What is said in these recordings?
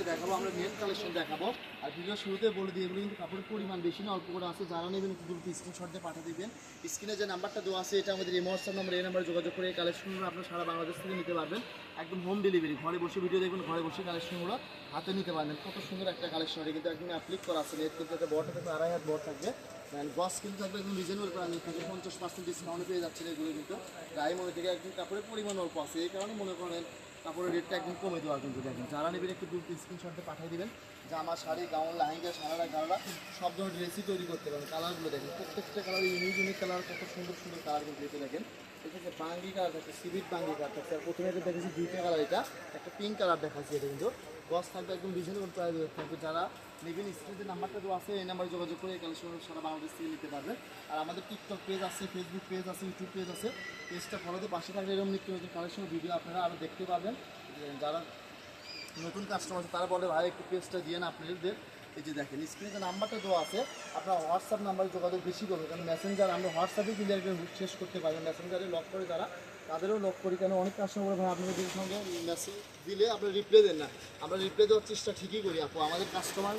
দেখাবো আমরা main collection দেখাবো আর ভিডিও শুরুতে বলে দিই এগুলো কিন্তু কাপড়ের পরিমাণ বেশি না, অল্প করে আছে। যারা নেবেন একটু দ্রুত স্ক্রিনশট দিয়ে পাঠিয়ে দিবেন। স্ক্রিনে যে নাম্বারটা দেওয়া আছে এটা আমাদের এই হোয়াটসঅ্যাপ নাম্বার, এই নাম্বারে যোগাযোগ করে এই কালেকশনগুলো আপনার সারা বাংলাদেশ থেকে নিতে পারবেন। একদম হোম ডেলিভারি, ঘরে বসে ভিডিও দেখবেন, ঘরে বসে কালেকশনগুলো হাতে নিতে পারবেন। কত সুন্দর একটা কালেকশন, এটা কিন্তু একদম অ্যাপ্লিক করা আছে। এর কিন্তু একটা বড়টা থাকবে, 2.5 হাত বড় থাকবে। গস কিন্তু থাকবে একদম রিজনেবল প্রাইস থাকবে, 50% ডিসকাউন্টে পেয়ে যাচ্ছেন এগুলো। কিন্তু ডায়মন্ড থেকে একদম কাপড়ের পরিমাণ অল্প আছে, এই কারণে মনে করেন কাপড়ের রেটটা একদম কমে দেওয়া। কিন্তু দেখেন যারা নেবেন একটু দ্রুত স্ক্রিনশটে পাঠিয়ে দেবেন। জামা, শাড়ি, গাউন, লাহেঙ্গা, সারারা, গাড়া সব ধরনের ড্রেসই তৈরি করতে পারেন। কালারগুলো দেখেন, প্রত্যেকটা কালার ইউনিক ইউনিক কালার, কত সুন্দর সুন্দর কালার কিন্তু এতে দেখেন। এখানে বাঙ্গি কালার থাকছে, সিভিট বাঙ্গি কালার থাকছে। আর প্রথমে এটা দেখেছি দুইটা কালার, এটা একটা পিঙ্ক কালার দেখাচ্ছি। এটা কিন্তু গস থাকবে একদম রিজনেবল প্রাইস থাকবে। যারা নেবেন স্ক্রিনে নাম্বারটা দেওয়া আছে, এই নাম্বারে যোগাযোগ করে এই কালেকশন সারা বাংলাদেশ থেকে নিতে পারবেন। আর আমাদের টিকটক পেজ আছে, ফেসবুক পেজ আছে, ইউটিউব পেজ আছে। পেজটা ফলোতে পাশে থাকলে এরকম নিত্য নতুন কালেকশন ভিডিও আপনারা আরও দেখতে পাবেন। যারা নতুন কাস্টমার আছে তারা বলে ভাই একটু পেজটা দিয়ে না আপনাদের। এই যে দেখেন স্ক্রিনে যে নাম্বারটা দেওয়া আছে, আপনার হোয়াটসঅ্যাপ নাম্বারে যোগাযোগ বেশি করবেন, কারণ মেসেঞ্জার আমরা হোয়াটসঅ্যাপে কিন্তু একদম শেষ করতে পারবেন। মেসেঞ্জারে লক করে যারা, তাদেরও লক করি। কেন অনেক কাস্টমার ভাই আপনাদের সঙ্গে মেসেজ দিলে আপনারা রিপ্লাই দেন না। আমরা রিপ্লাই দেওয়ার চেষ্টা ঠিকই করি আপু, আমাদের কাস্টমার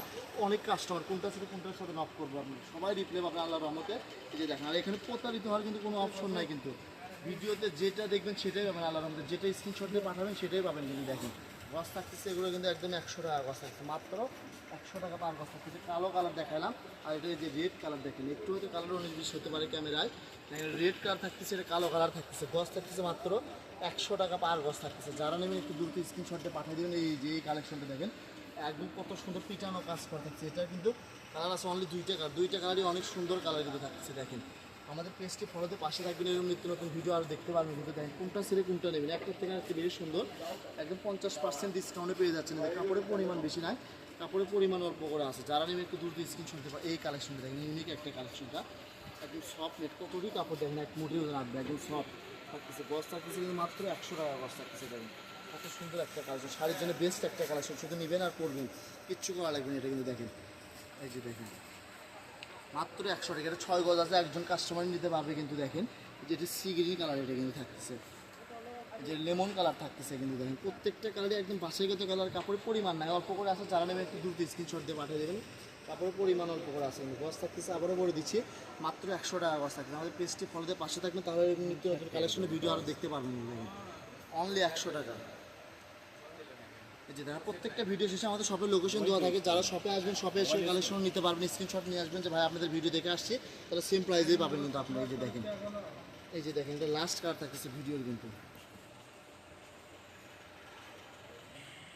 অনেক কাস্টমার কোনটার সাথে কোনটার সাথে নক করবো আপনি সবাই রিপ্লাই পাবেন আল্লাহর রহমতে। এই যে দেখেন, আর এখানে প্রতারিত হওয়ার কিন্তু কোনো অপশন নাই। কিন্তু ভিডিওতে যেটা দেখবেন সেটাই পাবেন আল্লাহর রহমতে, যেটা স্ক্রিনশট দিয়ে পাঠাবেন সেটাই পাবেন। কিন্তু দেখেন গছ থাকতেছে এগুলো কিন্তু একদম 100 টাকা গছ থাকছে, মাত্র 100 টাকা পার গছ থাকতেছে। কালো কালার দেখালাম, আর এটা যে রেড কালার দেখেন, একটু হয়তো কালার 19-20 হতে পারে ক্যামেরায়। রেড কালার থাকতেছে, এটা কালো কালার থাকতেছে। গছ থাকতেছে মাত্র 100 টাকা পার গছ থাকতেছে। যারা নেবেন একটু দ্রুত স্ক্রিনশট দিয়ে পাঠিয়ে দেবেন। এই যে এই কালেকশনটা দেখেন, একদম কত সুন্দর পিটানো কাজ করা থাকছে। এটা কিন্তু কালার আছে অনলি দুইটা কালার, দুইটা কালারই অনেক সুন্দর কালার কিন্তু থাকছে। দেখেন আমাদের পেজটি ফলোতে পাশে থাকবেন, এরকম নিত্য নতুন ভিডিও আর দেখতে পারবেন। কিন্তু দেখেন কোনটা ছেড়ে কোনটা নেবেন, একটা থেকে একটা বেশি সুন্দর, একদম 50% ডিসকাউন্টে পেয়ে যাচ্ছেন। কাপড়ের পরিমাণ বেশি নাই, কাপড়ের পরিমাণ অল্প করে আছে। যারা নেবেন একটু দ্রুত স্ক্রিনশট দিতে পারে। এই কালেকশনটা দেখেন, ইউনিক একটা কালেকশনটা, একদম সফট নেট, কতটি কাপড় দেখেন, এক মুঠেও রাখবে, একদম সফট থাকতেছে। গছ থাকতেছে কিন্তু মাত্র 100 টাকা গছ থাকতেছে। দেখেন কত সুন্দর একটা কালেকশন, শাড়ির জন্য বেস্ট একটা কালেকশন। শুধু নেবেন আর পরবেন, কিচ্ছু করা লাগবে না। এটা কিন্তু দেখেন, এই যে দেখেন মাত্র 100 টাকা। এটা 6 গজ আছে, একজন কাস্টমার নিতে পারবে। কিন্তু দেখেন যেটি সি গ্রিন কালার, এটা কিন্তু থাকতেছে, যে লেমন কালার থাকতেছে। কিন্তু দেখেন প্রত্যেকটা কালারই একদম বাছাইগত কালার, কাপড়ের পরিমাণ নাই, অল্প করে আছে। যারা নেবেন একটু দ্রুত স্ক্রিনশট দিয়ে পাঠিয়ে দেবেন। কাপড়ের পরিমাণ অল্প করে আছে, কিন্তু গজ থাকতেছে, আবারও বলে দিচ্ছি মাত্র 100 টাকা গজ থাকতেছে। আমাদের পেজটি ফলোতে পাশে থাকবেন, তাহলে নিত্য নতুন কালেকশনের ভিডিও আরও দেখতে পারবেন। অনলি 100 টাকা। এই যে দেখেন প্রত্যেকটা ভিডিও শেষে আমাদের শপের লোকেশন দেওয়া থাকে। যারা শপে আসবেন, শপে এসে কালেকশন নিতে পারবেন। স্ক্রিনশট নিয়ে আসবেন যে ভাই আপনাদের ভিডিও দেখে আসছি, তাহলে সেম প্রাইসেই পাবেন। কিন্তু আপনারা এই যে দেখেন, এই যে দেখেন এটা লাস্ট কার্ড থাকতেছে ভিডিওর। কিন্তু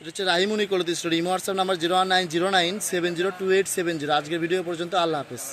এটা হচ্ছে রাহিমুনি কোলথ স্টোর। Imo WhatsApp number 01909702870। আজকের ভিডিও পর্যন্ত, আল্লাহ হাফেজ।